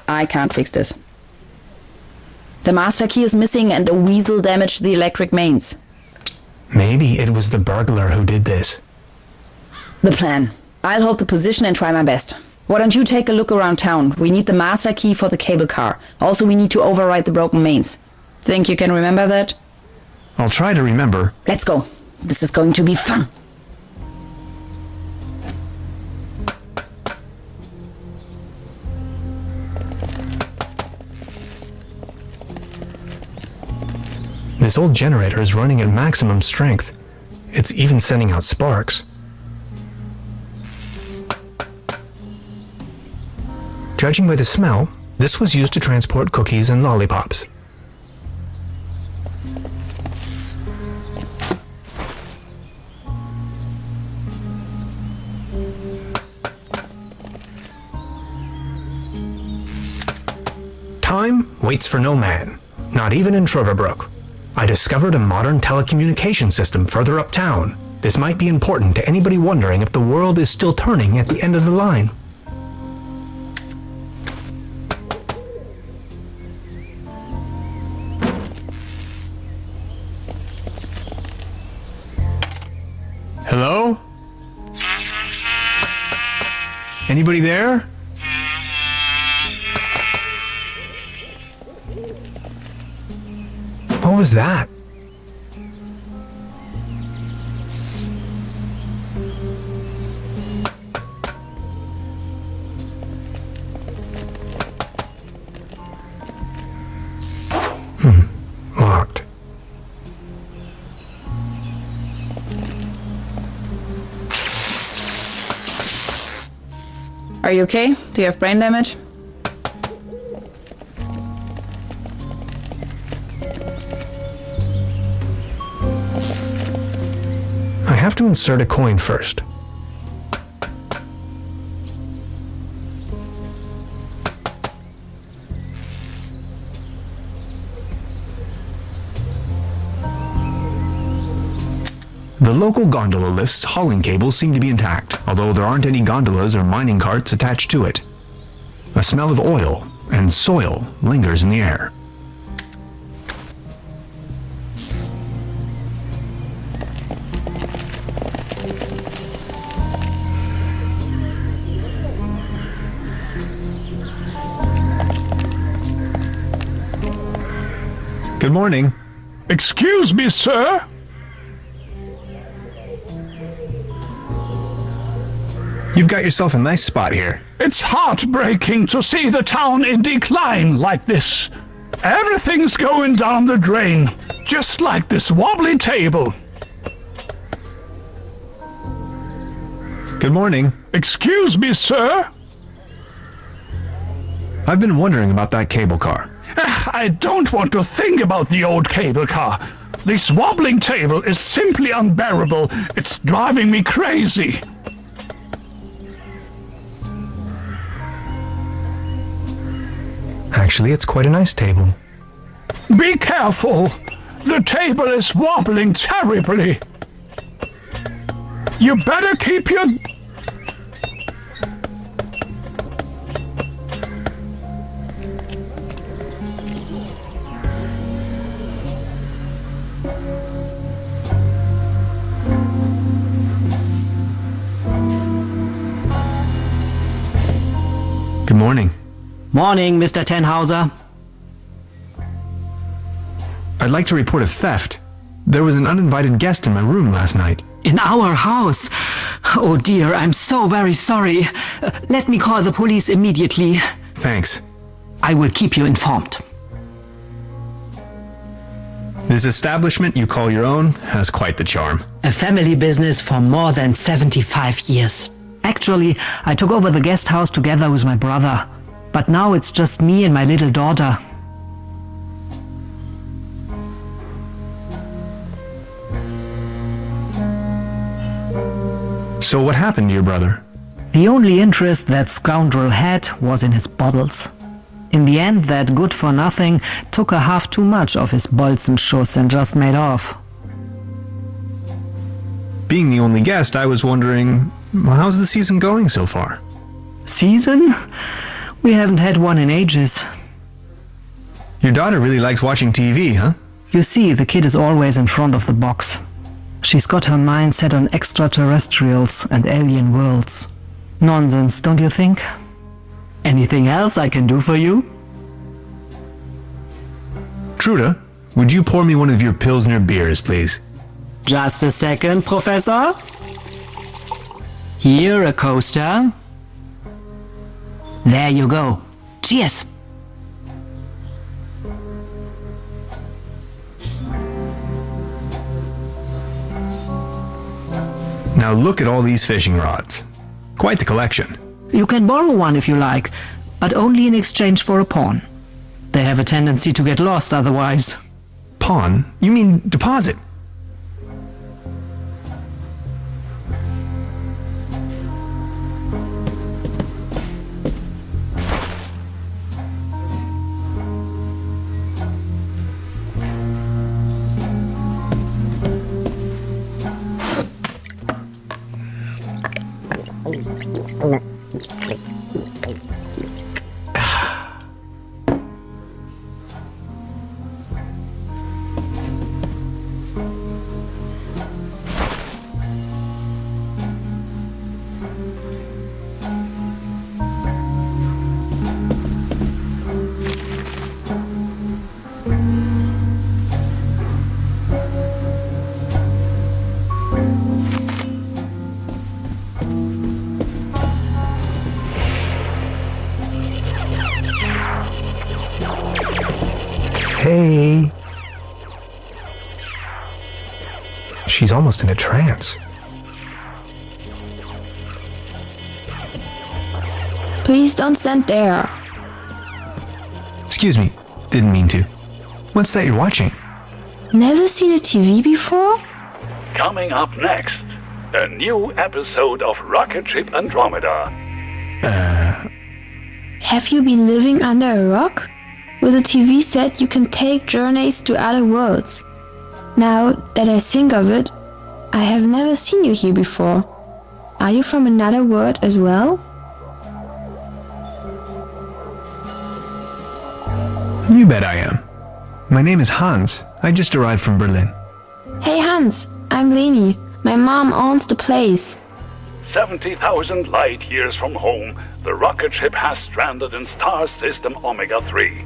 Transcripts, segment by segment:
I can't fix this. The master key is missing and a weasel damaged the electric mains. Maybe it was the burglar who did this. The plan. I'll hold the position and try my best. Why don't you take a look around town? We need the master key for the cable car. Also, we need to override the broken mains. Think you can remember that? I'll try to remember. Let's go. This is going to be fun. This old generator is running at maximum strength. It's even sending out sparks. Judging by the smell, this was used to transport cookies and lollipops. Time waits for no man, not even in Truberbrook. I discovered a modern telecommunication system further uptown. This might be important to anybody wondering if the world is still turning at the end of the line. Hello? Anybody there? What was that? Locked. Are you okay? Do you have brain damage? I have to insert a coin first. The local gondola lift's hauling cables seem to be intact, although there aren't any gondolas or mining carts attached to it. A smell of oil and soil lingers in the air. Good morning. Excuse me, sir? You've got yourself a nice spot here. It's heartbreaking to see the town in decline like this. Everything's going down the drain, just like this wobbly table. Good morning. Excuse me, sir? I've been wondering about that cable car. I don't want to think about the old cable car. This wobbling table is simply unbearable. It's driving me crazy. Actually, it's quite a nice table. Be careful. The table is wobbling terribly. You better keep your... Good morning. Morning, Mr. Tenhauser. I'd like to report a theft. There was an uninvited guest in my room last night. In our house? Oh dear, I'm so very sorry. Let me call the police immediately. Thanks. I will keep you informed. This establishment you call your own has quite the charm. A family business for more than 75 years. Actually, I took over the guest house together with my brother. But now it's just me and my little daughter. So what happened to your brother? The only interest that scoundrel had was in his bottles. In the end, that good-for-nothing took a half too much of his Bolzenschuss and just made off. Being the only guest, I was wondering, how's the season going so far? Season? We haven't had one in ages. Your daughter really likes watching TV, huh? You see, the kid is always in front of the box. She's got her mind set on extraterrestrials and alien worlds. Nonsense, don't you think? Anything else I can do for you? Truda, would you pour me one of your Pilsner beers, please? Just a second, Professor. Here, a coaster. There you go. Cheers! Now look at all these fishing rods. Quite the collection. You can borrow one if you like, but only in exchange for a pawn. They have a tendency to get lost otherwise. Pawn? You mean deposit? Hey. She's almost in a trance. Please don't stand there. Excuse me, didn't mean to. What's that you're watching? Never seen a TV before? Coming up next, a new episode of Rocket Ship Andromeda. Have you been living under a rock? With a TV set you can take journeys to other worlds. Now that I think of it, I have never seen you here before. Are you from another world as well? You bet I am. My name is Hans. I just arrived from Berlin. Hey Hans, I'm Leni. My mom owns the place. 70,000 light years from home, the rocket ship has stranded in star system Omega 3.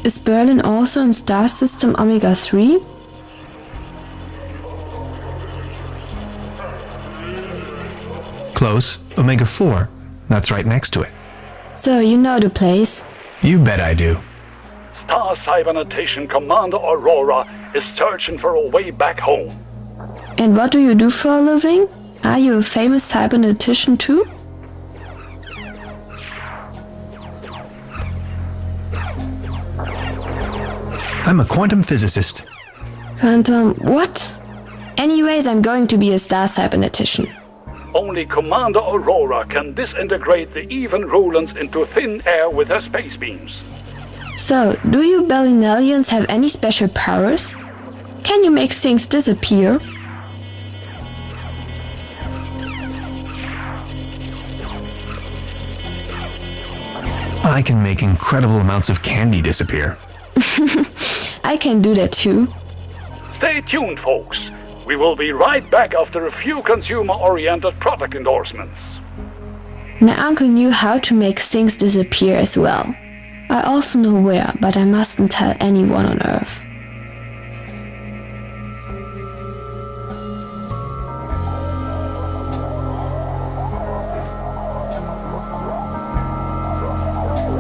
Is Berlin also in star system Omega 3? Close. Omega 4. That's right next to it. So you know the place. You bet I do. Star Cybernetation Commander Aurora is searching for a way back home. And what do you do for a living? Are you a famous cybernetician too? I'm a quantum physicist. Quantum what? Anyways, I'm going to be a star cybernetician. Only Commander Aurora can disintegrate the even Rulans into thin air with her space beams. So, do you Berlinalians have any special powers? Can you make things disappear? I can make incredible amounts of candy disappear. I can do that too. Stay tuned, folks. We will be right back after a few consumer-oriented product endorsements. My uncle knew how to make things disappear as well. I also know where, but I mustn't tell anyone on Earth.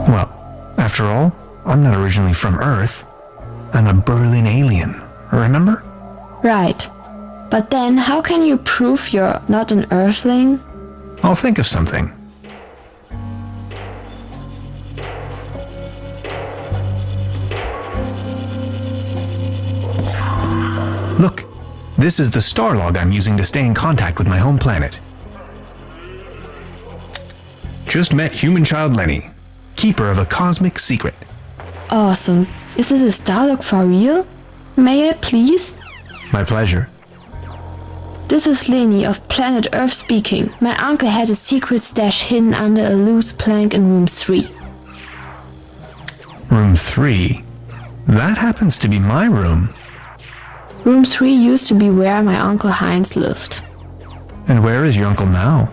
Well, after all, I'm not originally from Earth. I'm a Berlin alien, remember? Right. But then, how can you prove you're not an Earthling? I'll think of something. Look, this is the star log I'm using to stay in contact with my home planet. Just met human child Lenny, keeper of a cosmic secret. Awesome. Is this a star log for real? May I please? My pleasure. This is Leni of planet Earth speaking. My uncle had a secret stash hidden under a loose plank in room 3. Room 3? That happens to be my room. Room 3 used to be where my Uncle Heinz lived. And where is your uncle now?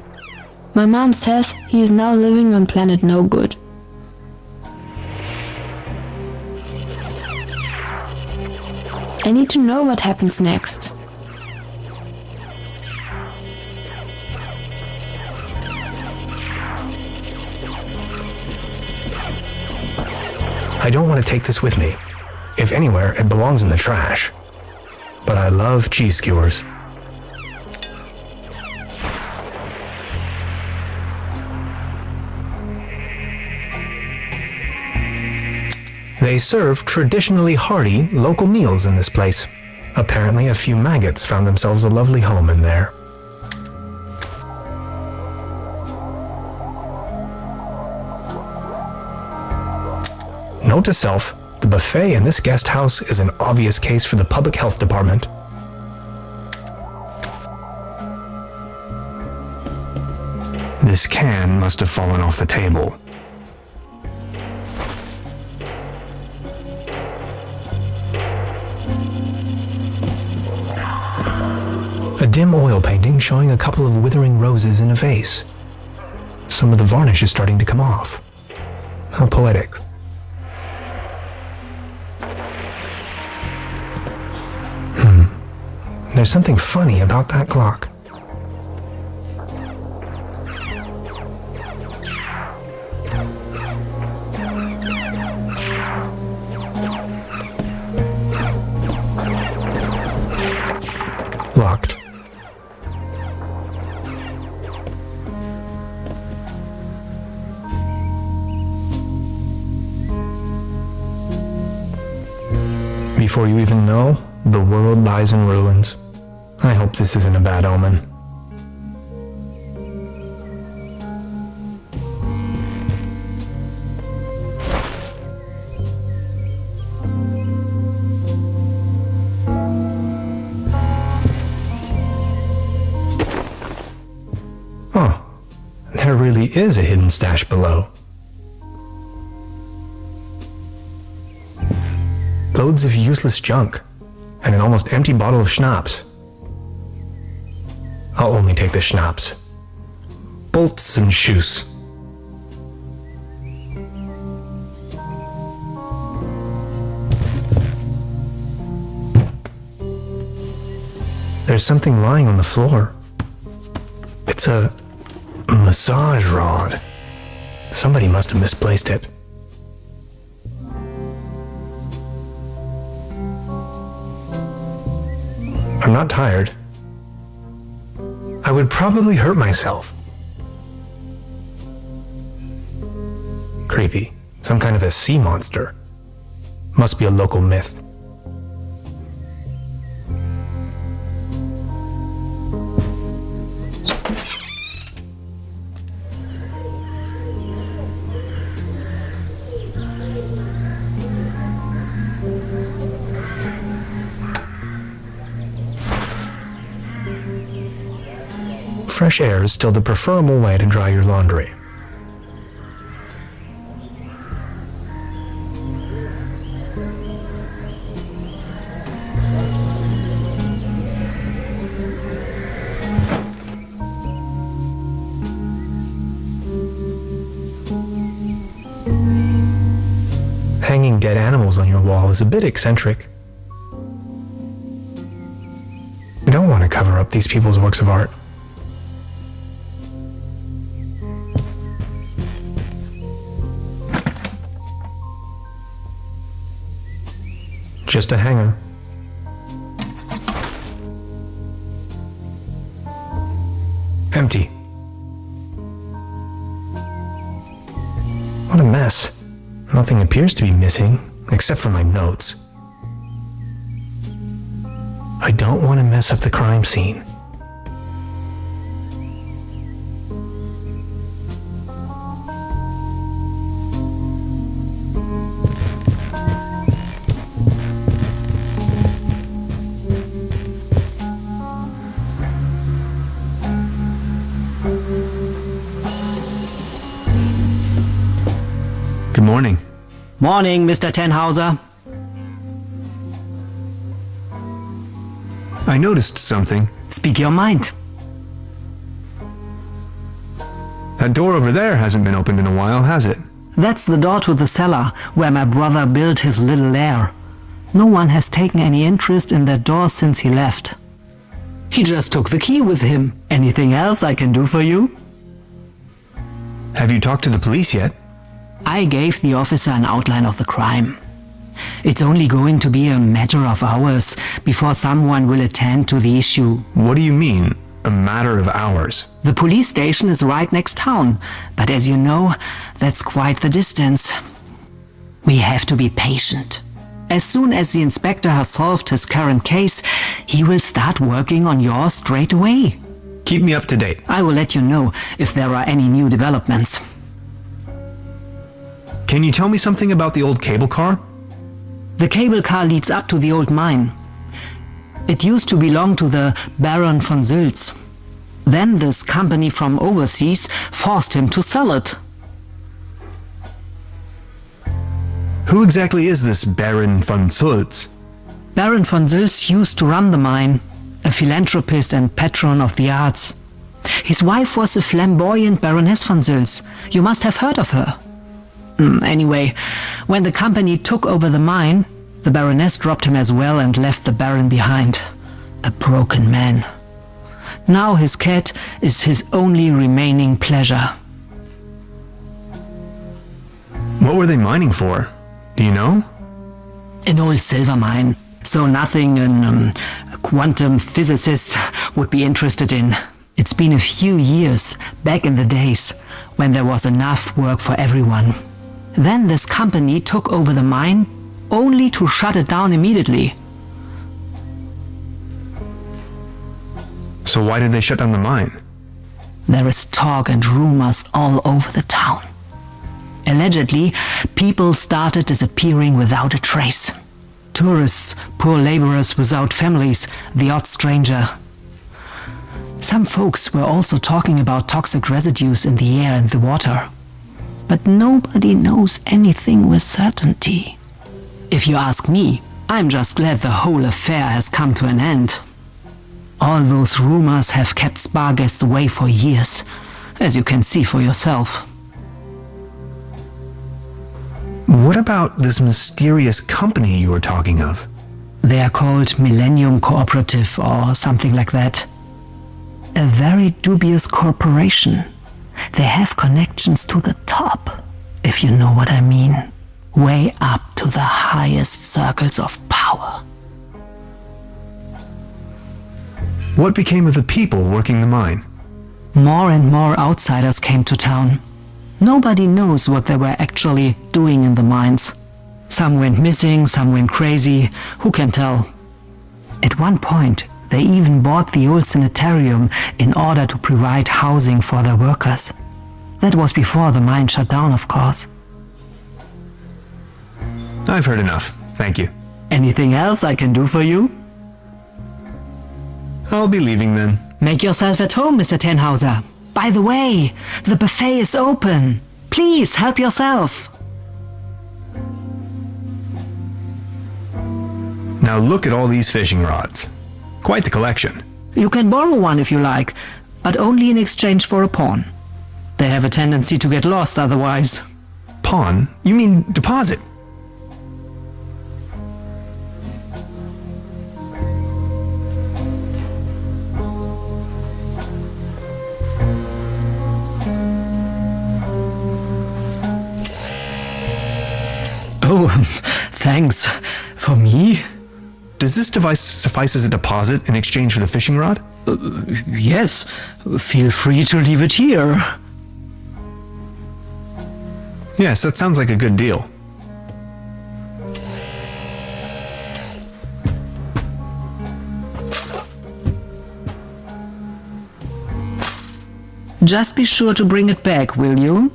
My mom says he is now living on planet No Good. I need to know what happens next. I don't want to take this with me. If anywhere, it belongs in the trash. But I love cheese skewers. They serve traditionally hearty local meals in this place. Apparently, a few maggots found themselves a lovely home in there. Note to self, the buffet in this guest house is an obvious case for the public health department. This can must have fallen off the table. A dim oil painting showing a couple of withering roses in a vase. Some of the varnish is starting to come off. How poetic. There's something funny about that clock. Locked. Before you even know, the world lies in ruins. I hope this isn't a bad omen. Oh, there really is a hidden stash below. Loads of useless junk, and an almost empty bottle of schnapps. I'll only take the schnapps. Bolts and shoes. There's something lying on the floor. It's a massage rod. Somebody must have misplaced it. I'm not tired. I would probably hurt myself. Creepy. Some kind of a sea monster. Must be a local myth. Fresh air is still the preferable way to dry your laundry. Hanging dead animals on your wall is a bit eccentric. You don't want to cover up these people's works of art. Just a hanger. Empty. What a mess. Nothing appears to be missing, except for my notes. I don't want to mess up the crime scene. Good morning. Morning, Mr. Tenhauser. I noticed something. Speak your mind. That door over there hasn't been opened in a while, has it? That's the door to the cellar, where my brother built his little lair. No one has taken any interest in that door since he left. He just took the key with him. Anything else I can do for you? Have you talked to the police yet? I gave the officer an outline of the crime. It's only going to be a matter of hours before someone will attend to the issue. What do you mean, a matter of hours? The police station is right next town, but as you know, that's quite the distance. We have to be patient. As soon as the inspector has solved his current case, he will start working on yours straight away. Keep me up to date. I will let you know if there are any new developments. Can you tell me something about the old cable car? The cable car leads up to the old mine. It used to belong to the Baron von Sülz. Then this company from overseas forced him to sell it. Who exactly is this Baron von Sülz? Baron von Sülz used to run the mine, a philanthropist and patron of the arts. His wife was the flamboyant Baroness von Sülz. You must have heard of her. Anyway, when the company took over the mine, the Baroness dropped him as well and left the Baron behind. A broken man. Now his cat is his only remaining pleasure. What were they mining for? Do you know? An old silver mine, so nothing a quantum physicist would be interested in. It's been a few years, back in the days, when there was enough work for everyone. Then this company took over the mine, only to shut it down immediately. So why did they shut down the mine? There is talk and rumors all over the town. Allegedly, people started disappearing without a trace. Tourists, poor laborers without families, the odd stranger. Some folks were also talking about toxic residues in the air and the water. But nobody knows anything with certainty. If you ask me, I'm just glad the whole affair has come to an end. All those rumors have kept spa guests away for years, as you can see for yourself. What about this mysterious company you were talking of? They are called Millennium Cooperative or something like that. A very dubious corporation. They have connections to the top, if you know what I mean. Way up to the highest circles of power. What became of the people working the mine? More and more outsiders came to town. Nobody knows what they were actually doing in the mines. Some went missing, some went crazy. Who can tell? At one point, they even bought the old sanitarium in order to provide housing for their workers. That was before the mine shut down, of course. I've heard enough. Thank you. Anything else I can do for you? I'll be leaving then. Make yourself at home, Mr. Tenhauser. By the way, the buffet is open. Please help yourself. Now look at all these fishing rods. Quite the collection. You can borrow one if you like, but only in exchange for a pawn. They have a tendency to get lost otherwise. Pawn? You mean deposit? Oh, thanks. For me? Does this device suffice as a deposit in exchange for the fishing rod? Yes. Feel free to leave it here. Yes, that sounds like a good deal. Just be sure to bring it back, will you?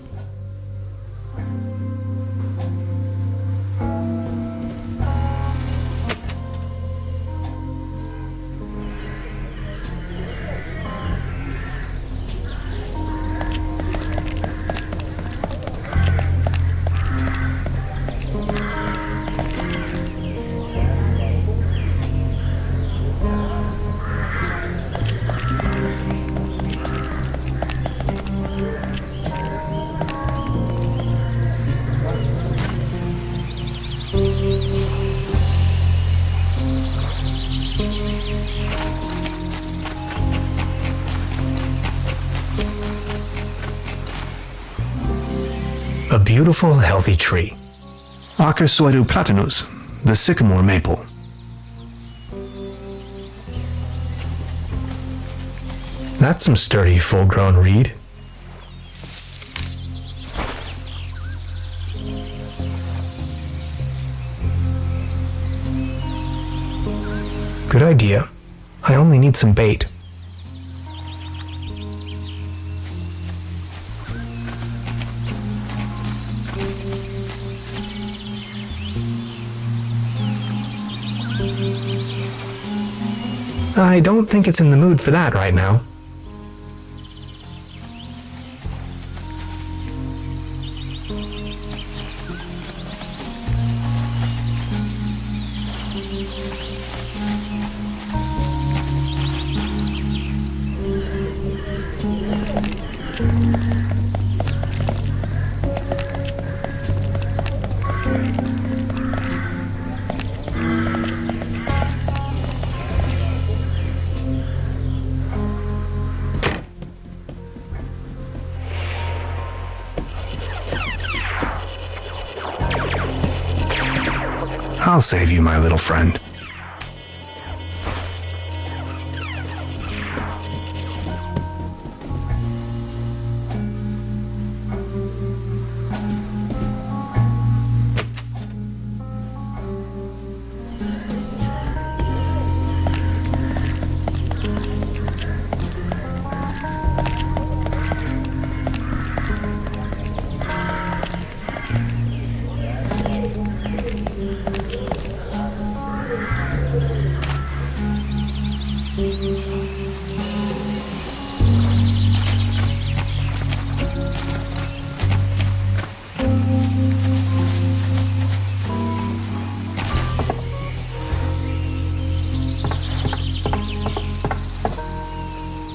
A beautiful, healthy tree. Acasoidu platanus, the sycamore maple. That's some sturdy, full-grown reed. Good idea. I only need some bait. I don't think it's in the mood for that right now. I'll save you, my little friend.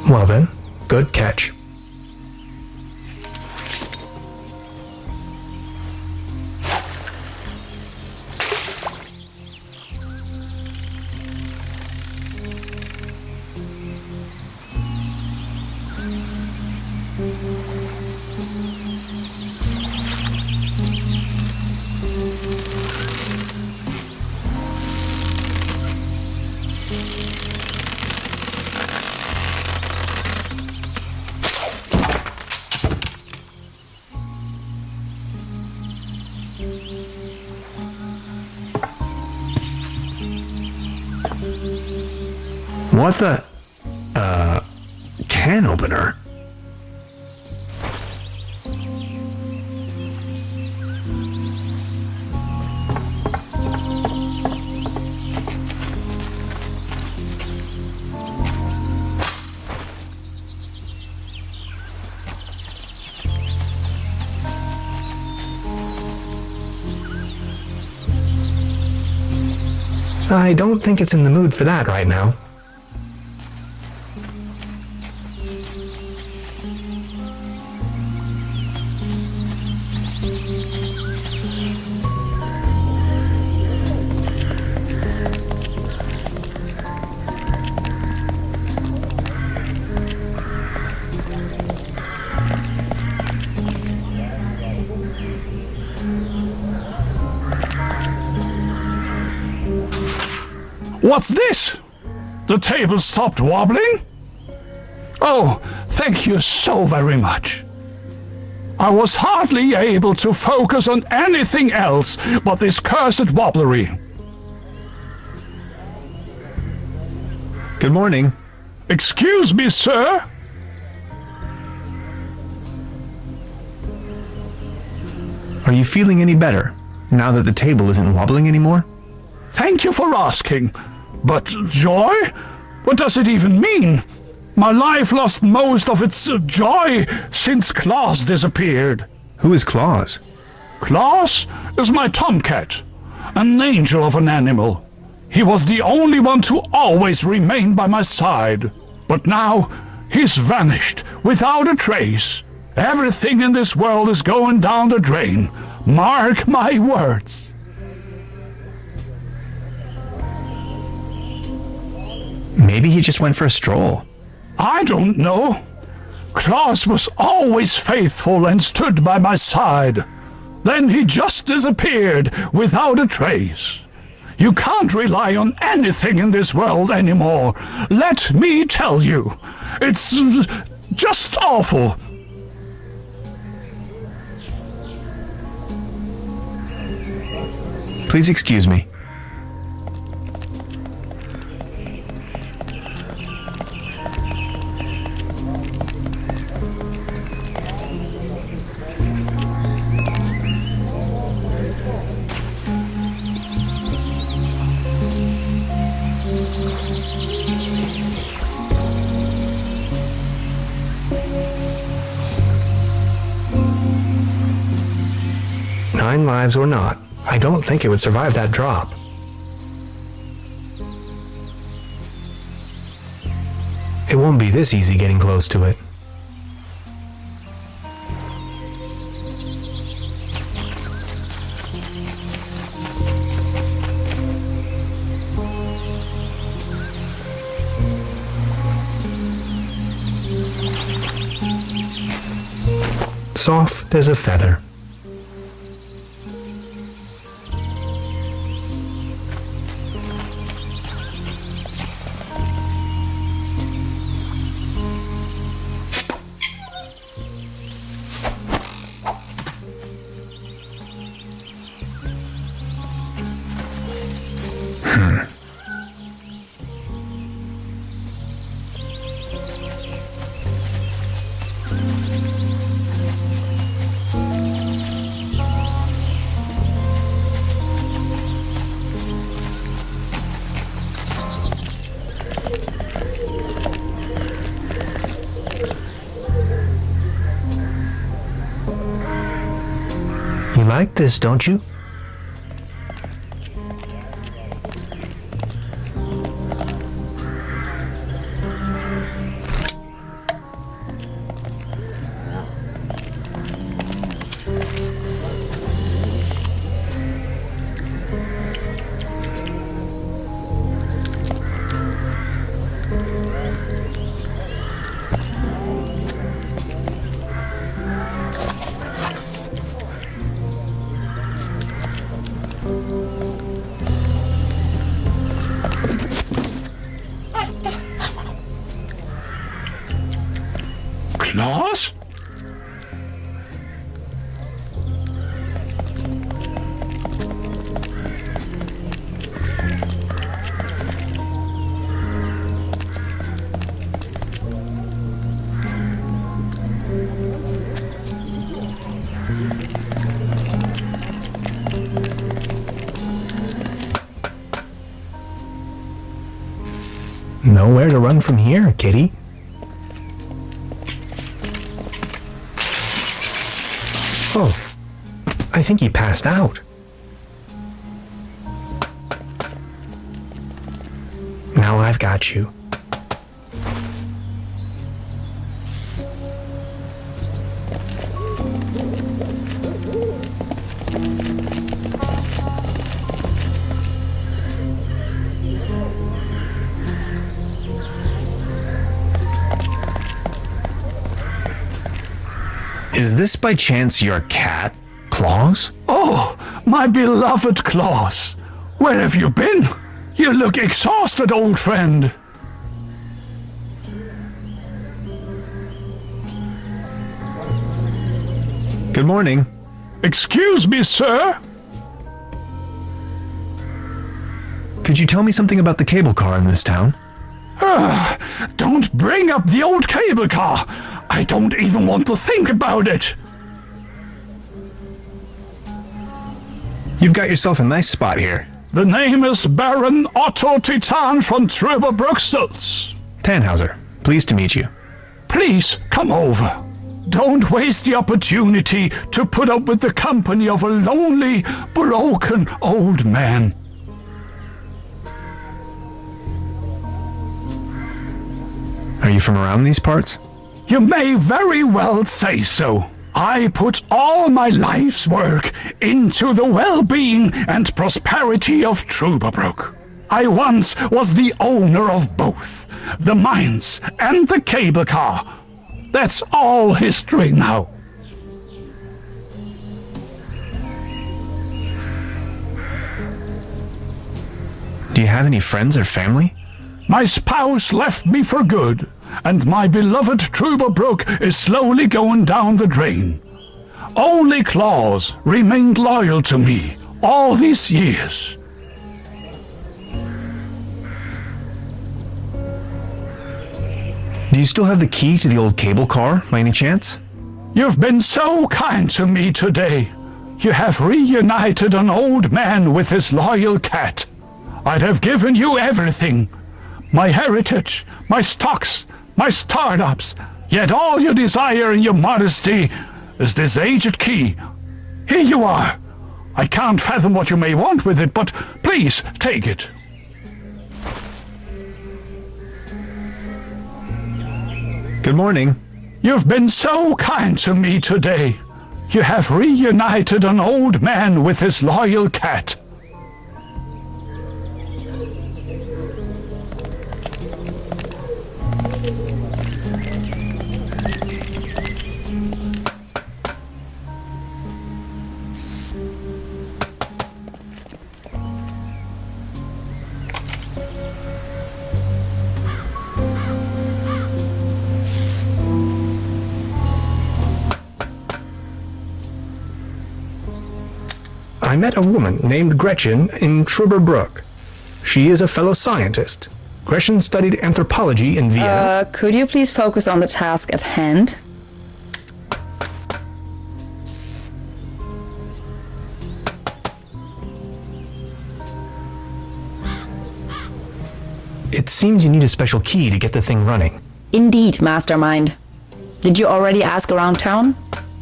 Well then, good catch. What the? Can opener? I don't think it's in the mood for that right now. What's this? The table stopped wobbling? Oh, thank you so very much. I was hardly able to focus on anything else but this cursed wobblery. Good morning. Excuse me, sir? Are you feeling any better now that the table isn't wobbling anymore? Thank you for asking. But joy? What does it even mean? My life lost most of its joy since Claus disappeared. Who is Claus? Claus is my tomcat, an angel of an animal. He was the only one to always remain by my side. But now, he's vanished without a trace. Everything in this world is going down the drain. Mark my words. Maybe he just went for a stroll. I don't know. Claus was always faithful and stood by my side. Then he just disappeared without a trace. You can't rely on anything in this world anymore. Let me tell you. It's just awful. Please excuse me. Nine lives or not, I don't think it would survive that drop. It won't be this easy getting close to it. Soft as a feather. You like this, don't you? Claus? Nowhere to run from here, kitty. Oh, I think he passed out. Now I've got you. Is this by chance your cat, Claus? Oh, my beloved Claus. Where have you been? You look exhausted, old friend. Good morning. Excuse me, sir? Could you tell me something about the cable car in this town? Don't bring up the old cable car. I don't even want to think about it. You've got yourself a nice spot here. The name is Baron Otto Titan von Truberbrook Sulz. Tannhauser, pleased to meet you. Please, come over. Don't waste the opportunity to put up with the company of a lonely, broken old man. Are you from around these parts? You may very well say so. I put all my life's work into the well-being and prosperity of Truberbrook. I once was the owner of both, the mines and the cable car. That's all history now. Do you have any friends or family? My spouse left me for good, and my beloved Truberbrook is slowly going down the drain. Only Claus remained loyal to me all these years. Do you still have the key to the old cable car, by any chance? You've been so kind to me today. You have reunited an old man with his loyal cat. I'd have given you everything. My heritage, my stocks, my startups. Yet all you desire in your modesty is this aged key. Here you are. I can't fathom what you may want with it, but please take it. Good morning. You've been so kind to me today. You have reunited an old man with his loyal cat. I met a woman named Gretchen in Truberbrook. She is a fellow scientist. Gretchen studied anthropology in Vienna. Could you please focus on the task at hand? It seems you need a special key to get the thing running. Indeed, mastermind. Did you already ask around town?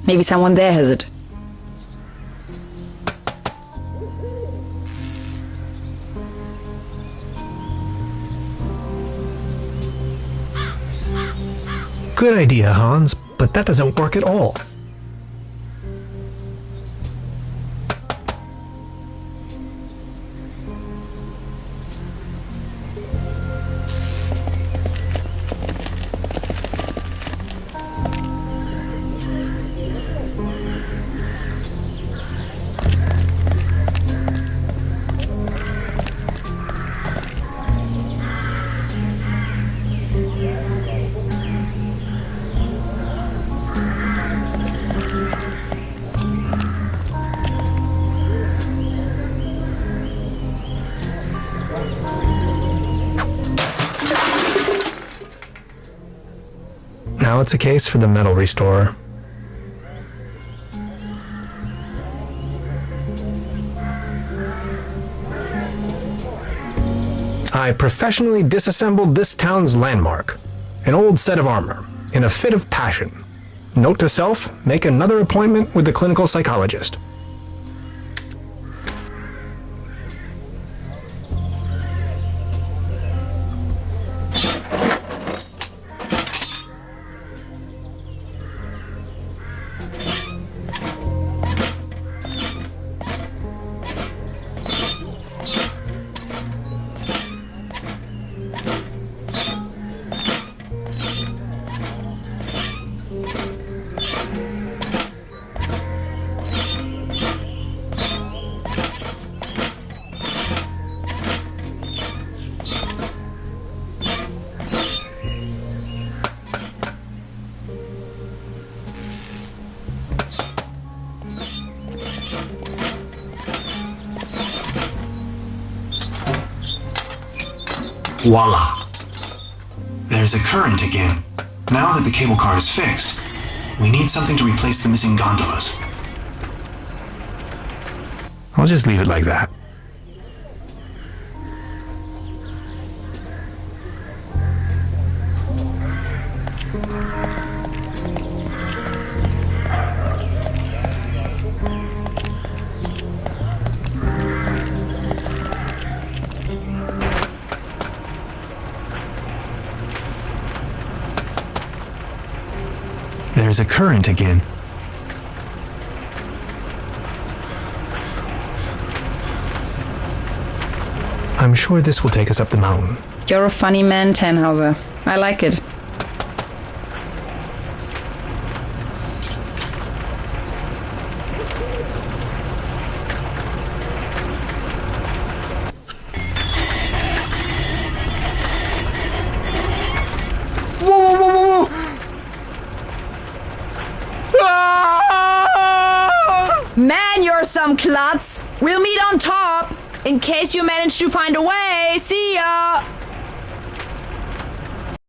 Maybe someone there has it. Good idea, Hans, but that doesn't work at all. Now it's a case for the metal restorer. I professionally disassembled this town's landmark, an old set of armor, in a fit of passion. Note to self, make another appointment with the clinical psychologist. Voila! There's a current again. Now that the cable car is fixed, we need something to replace the missing gondolas. I'll just leave it like that. There's a current again. I'm sure this will take us up the mountain. You're a funny man, Tannhauser. I like it. on, Klutz. We'll meet on top. In case you manage to find a way. See ya.